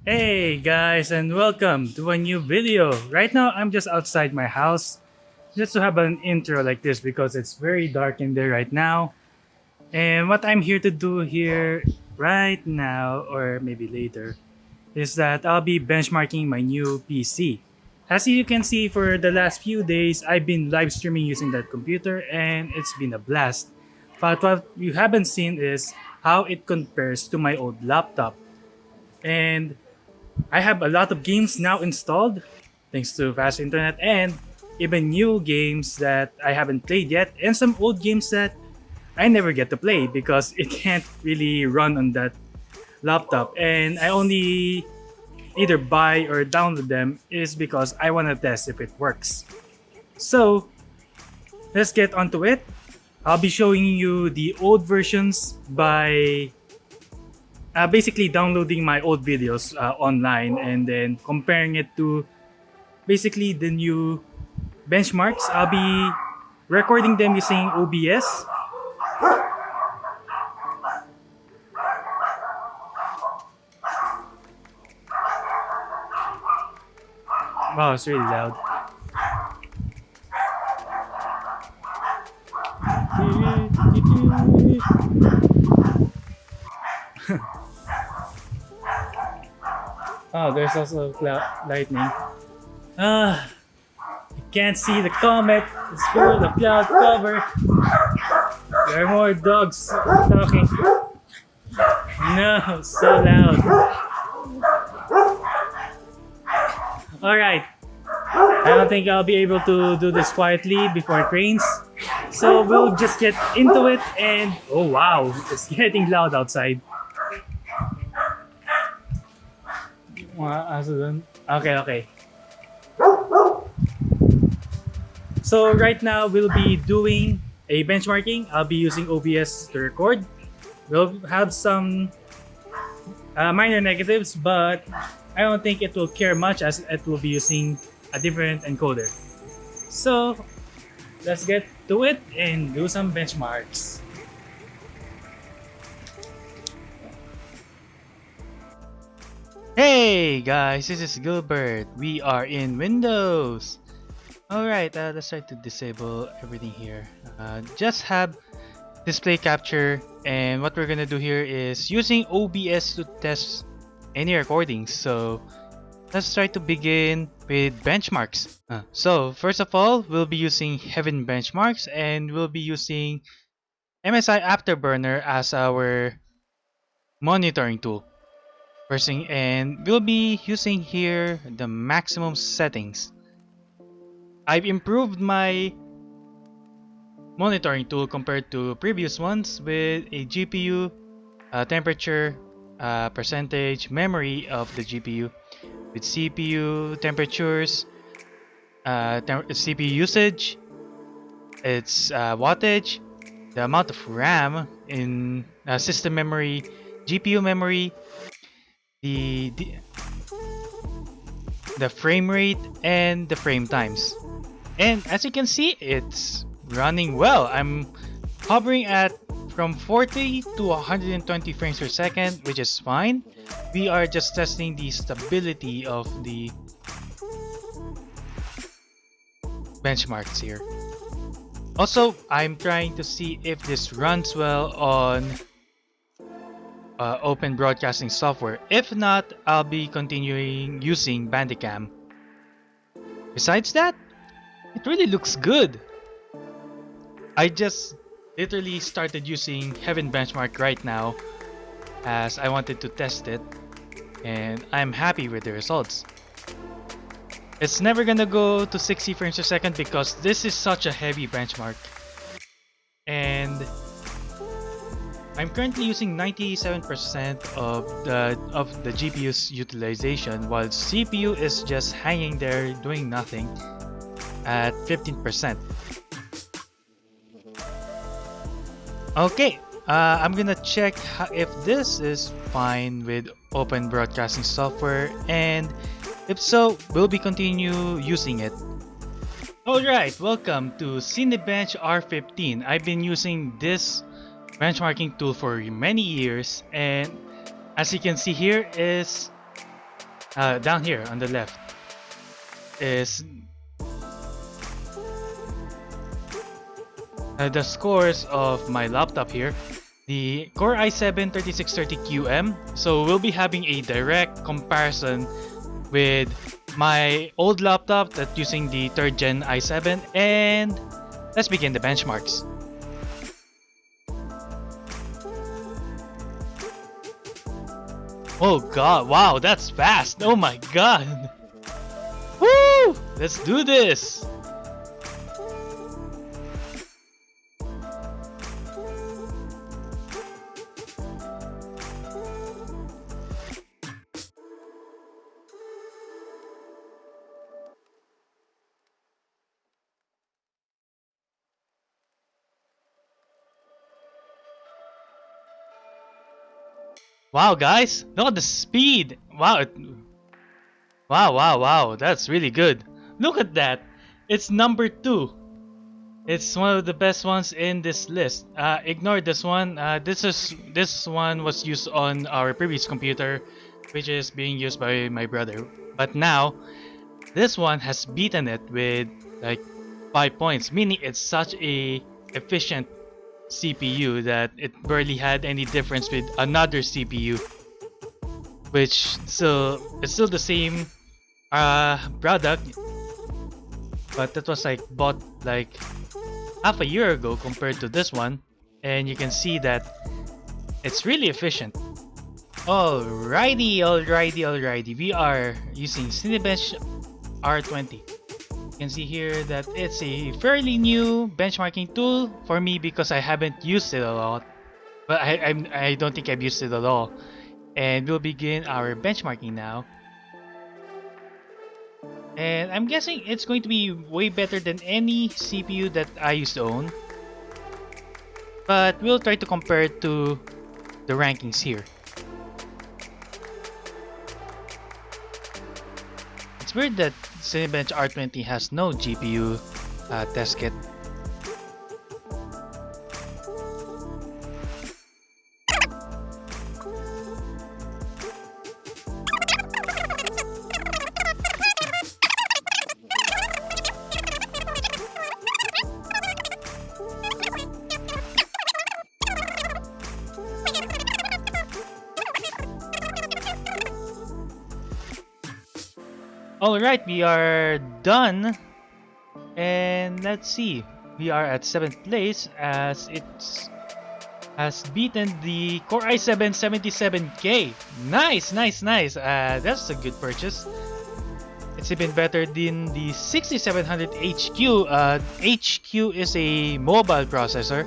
Hey guys, and welcome to a new video. Right now I'm just outside my house just to have an intro like this because it's very dark in there right now. And what I'm here to do here right now, or maybe later, is that I'll be benchmarking my new PC. As you can see, for the last few days I've been live streaming using that computer and it's been a blast. But what you haven't seen is how it compares to my old laptop. And I have a lot of games now installed thanks to fast internet, and even new games that I haven't played yet, and some old games that I never get to play because it can't really run on that laptop. And I only either buy or download them is because I want to test if it works. So let's get onto it. I'll be showing you the old versions by basically downloading my old videos online and then comparing it to basically the new benchmarks. I'll be recording them using OBS. Wow, it's really loud. Oh, there's also lightning. You can't see the comet. It's full of cloud cover. There are more dogs talking. No, so loud. Alright. I don't think I'll be able to do this quietly before it rains. So we'll just get into it and oh wow, it's getting loud outside. Okay. So right now we'll be doing a benchmarking. I'll be using OBS to record. We'll have some minor negatives, but I don't think it will care much as it will be using a different encoder. So let's get to it and do some benchmarks. Hey guys, this is Gilbert. We are in Windows. Alright, let's try to disable everything here. Just have display capture, and what we're gonna do here is using OBS to test any recordings. So let's try to begin with benchmarks. So first of all, we'll be using Heaven Benchmarks, and we'll be using MSI Afterburner as our monitoring tool. First thing, and we'll be using here the maximum settings. I've improved my monitoring tool compared to previous ones with a GPU temperature, percentage, memory of the GPU, with CPU temperatures, CPU usage, its wattage, the amount of RAM in system memory, GPU memory, the frame rate, and the frame times. And as you can see, it's running well. I'm hovering at from 40 to 120 frames per second, which is fine. We are just testing the stability of the benchmarks here. Also, I'm trying to see if this runs well on open broadcasting software. If not, I'll be continuing using Bandicam. Besides that, it really looks good. I just literally started using Heaven Benchmark right now as I wanted to test it, and I'm happy with the results. It's never gonna go to 60 frames per second because this is such a heavy benchmark, and I'm currently using 97% of the GPU's utilization, while CPU is just hanging there doing nothing at 15%. Okay, I'm gonna check if this is fine with open broadcasting software, and if so, we'll be continue using it. Alright, welcome to Cinebench R15. I've been using this benchmarking tool for many years, and as you can see here is down here on the left is the scores of my laptop here. The Core i7-3630QM. So we'll be having a direct comparison with my old laptop that's using the 3rd gen i7, and let's begin the benchmarks. Oh god, wow, that's fast! Oh my god! Woo! Let's do this! Wow, guys, look at the speed! Wow, wow, that's really good. Look at that! It's number 2. It's one of the best ones in this list. Ignore this one. This one was used on our previous computer, which is being used by my brother. But now, this one has beaten it with like 5 points, meaning it's such a efficient CPU that it barely had any difference with another CPU, which it's still the same product, but that was like bought like half a year ago compared to this one, and you can see that it's really efficient. Alrighty, we are using Cinebench R20. You can see here that it's a fairly new benchmarking tool for me because I haven't used it a lot, but I don't think I've used it at all. And we'll begin our benchmarking now. And I'm guessing it's going to be way better than any CPU that I used to own, but we'll try to compare it to the rankings here. It's weird that Cinebench R20 has no GPU test kit. Alright, we are done, and let's see, we are at 7th place as it has beaten the Core i7-77K. Nice! That's a good purchase. It's even better than the 6700 HQ. HQ is a mobile processor,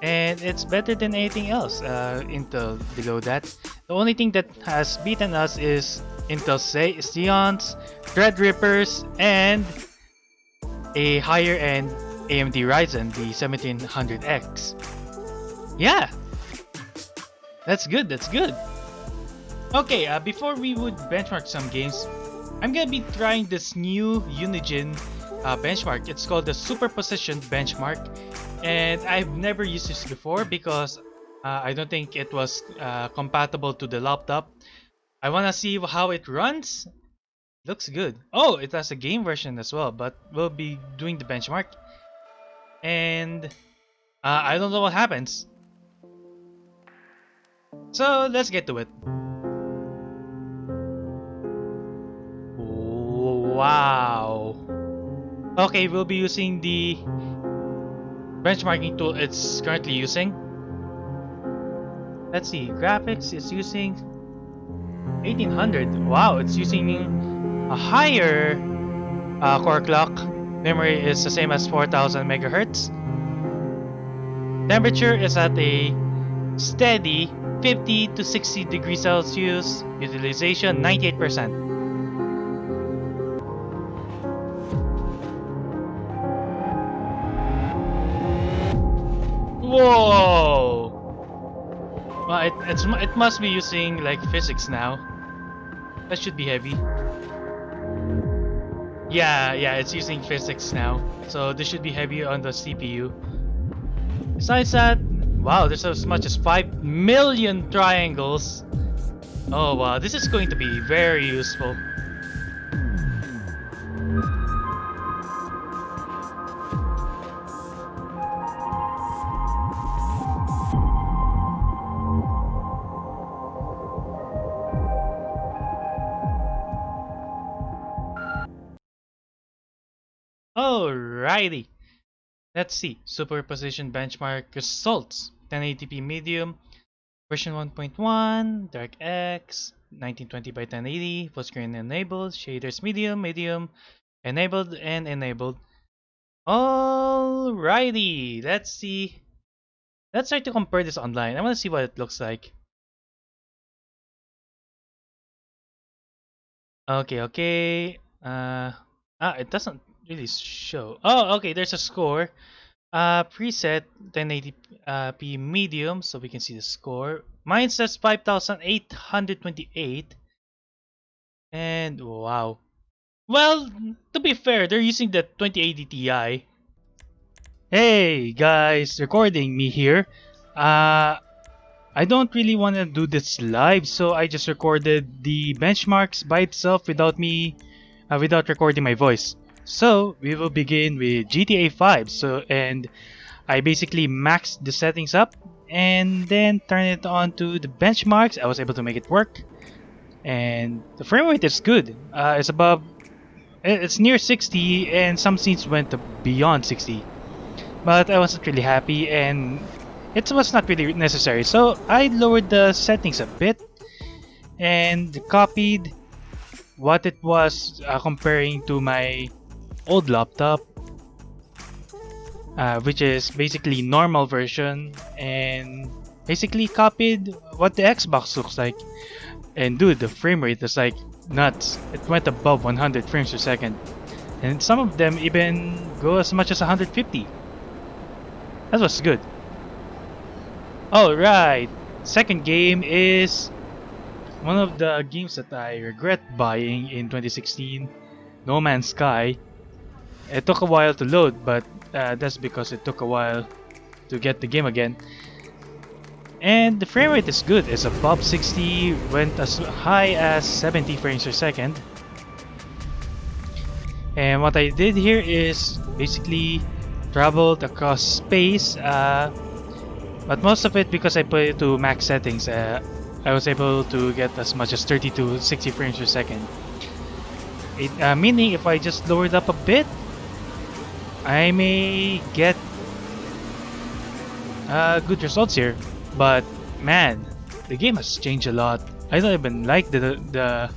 and it's better than anything else Intel below that. The only thing that has beaten us is Intel Xeons, Threadrippers, and a higher end AMD Ryzen, the 1700X. Yeah, that's good. Okay, before we would benchmark some games, I'm gonna be trying this new Unigine benchmark. It's called the Superposition Benchmark, and I've never used this before because I don't think it was compatible to the laptop. I wanna see how it runs. Looks good. Oh, it has a game version as well, but we'll be doing the benchmark, and I don't know what happens. So let's get to it. Wow. Okay, we'll be using the benchmarking tool it's currently using. Let's see, graphics is using 1800. Wow, it's using a higher core clock. Memory is the same as 4000 megahertz. Temperature is at a steady 50 to 60 degrees Celsius. Utilization 98%. Whoa! Well, it must be using like physics now. That should be heavy. Yeah, it's using physics now. So this should be heavy on the CPU. Besides that, wow, there's as much as 5 million triangles. Oh wow, this is going to be very useful. Alrighty, let's see. Superposition benchmark results. 1080p medium, version 1.1, DirectX, 1920 by 1080, full screen enabled, shaders medium, enabled and enabled. Alrighty, let's see. Let's try to compare this online. I want to see what it looks like. Okay. It doesn't really show. Oh, okay, there's a score. Preset 1080p medium, so we can see the score. Mine says 5,828. And wow. Well, to be fair, they're using the 2080 Ti. Hey guys, recording me here. I don't really want to do this live, so I just recorded the benchmarks by itself without recording my voice. So we will begin with GTA 5. And I basically maxed the settings up and then turn it on to the benchmarks. I was able to make it work, and the frame rate is good. It's near 60, and some scenes went beyond 60. But I wasn't really happy, and it was not really necessary. So I lowered the settings a bit and copied what it was comparing to my old laptop, which is basically normal version, and basically copied what the Xbox looks like. And dude, the frame rate is like nuts. It went above 100 frames per second, and some of them even go as much as 150. That was good. Alright, second game is one of the games that I regret buying in 2016, No Man's Sky. It took a while to load, but that's because it took a while to get the game again. And the frame rate is good. It's above 60, went as high as 70 frames per second. And what I did here is basically traveled across space, but most of it, because I put it to max settings, I was able to get as much as 30 to 60 frames per second. Meaning if I just lower it up a bit, I may get good results here. But man, the game has changed a lot. I don't even like the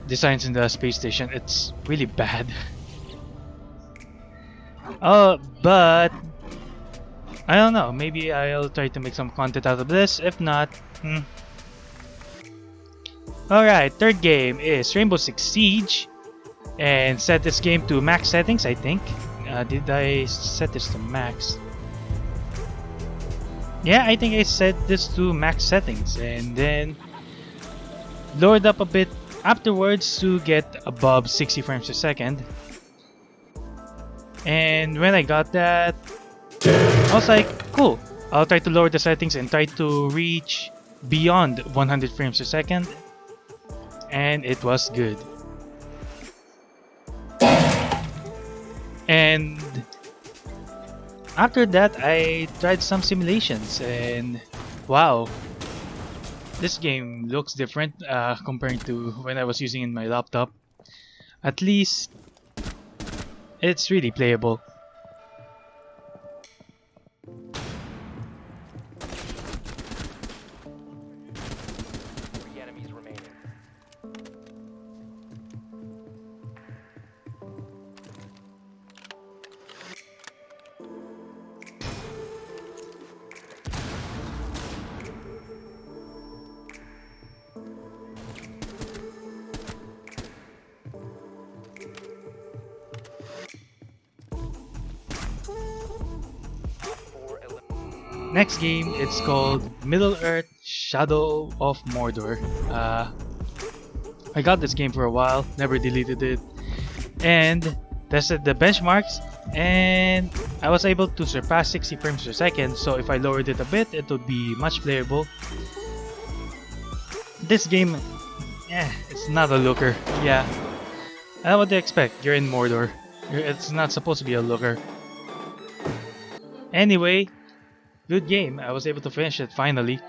designs in the space station. It's really bad. But I don't know. Maybe I'll try to make some content out of this. If not, Alright, third game is Rainbow Six Siege, and set this game to max settings, I think. Did I set this to max? Yeah, I think I set this to max settings, and then lowered up a bit afterwards to get above 60 frames per second. And when I got that, I was like, cool, I'll try to lower the settings and try to reach beyond 100 frames per second. And it was good. And after that, I tried some simulations, and wow, this game looks different compared to when I was using in my laptop. At least it's really playable. Next game, it's called Middle-earth: Shadow of Mordor. I got this game for a while, never deleted it, and tested the benchmarks, and I was able to surpass 60 frames per second, so if I lowered it a bit, it would be much playable. This game, it's not a looker. Yeah, what do you expect? You're in Mordor. It's not supposed to be a looker. Anyway, good game. I was able to finish it finally.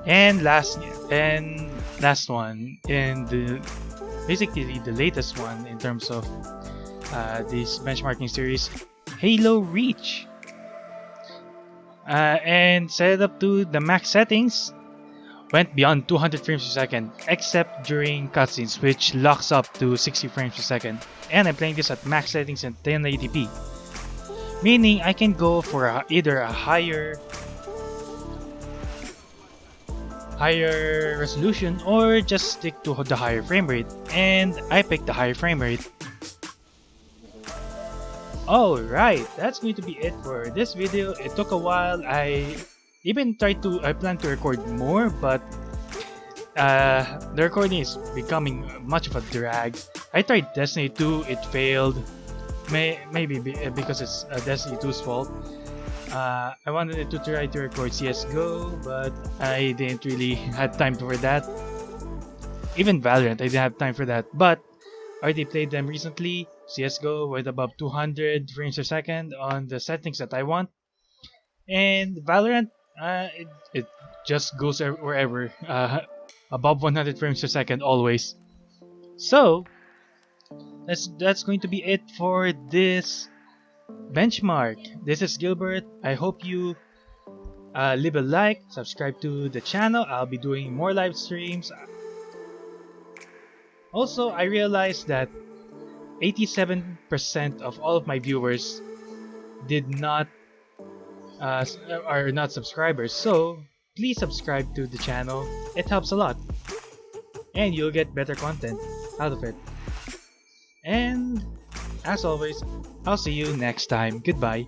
And last one in the basically the latest one in terms of this benchmarking series, Halo Reach. And set it up to the max settings, went beyond 200 frames per second except during cutscenes, which locks up to 60 frames per second. And I'm playing this at max settings in 1080p, meaning I can go for either a higher resolution or just stick to the higher frame rate, and I picked the higher frame rate. Alright, that's going to be it for this video. It took a while. I plan to record more, but the recording is becoming much of a drag. I tried Destiny 2, it failed. Maybe because it's Destiny 2's fault. I wanted to try to record CSGO, but I didn't really have time for that. Even Valorant, I didn't have time for that. But I already played them recently. CSGO with above 200 frames per second on the settings that I want. And Valorant, it just goes wherever, above 100 frames per second always. So, that's going to be it for this benchmark. This is Gilbert. I hope you leave a like, subscribe to the channel. I'll be doing more live streams. Also, I realized that 87% of all of my viewers are not subscribers, so please subscribe to the channel. It helps a lot, and you'll get better content out of it. And as always, I'll see you next time. Goodbye.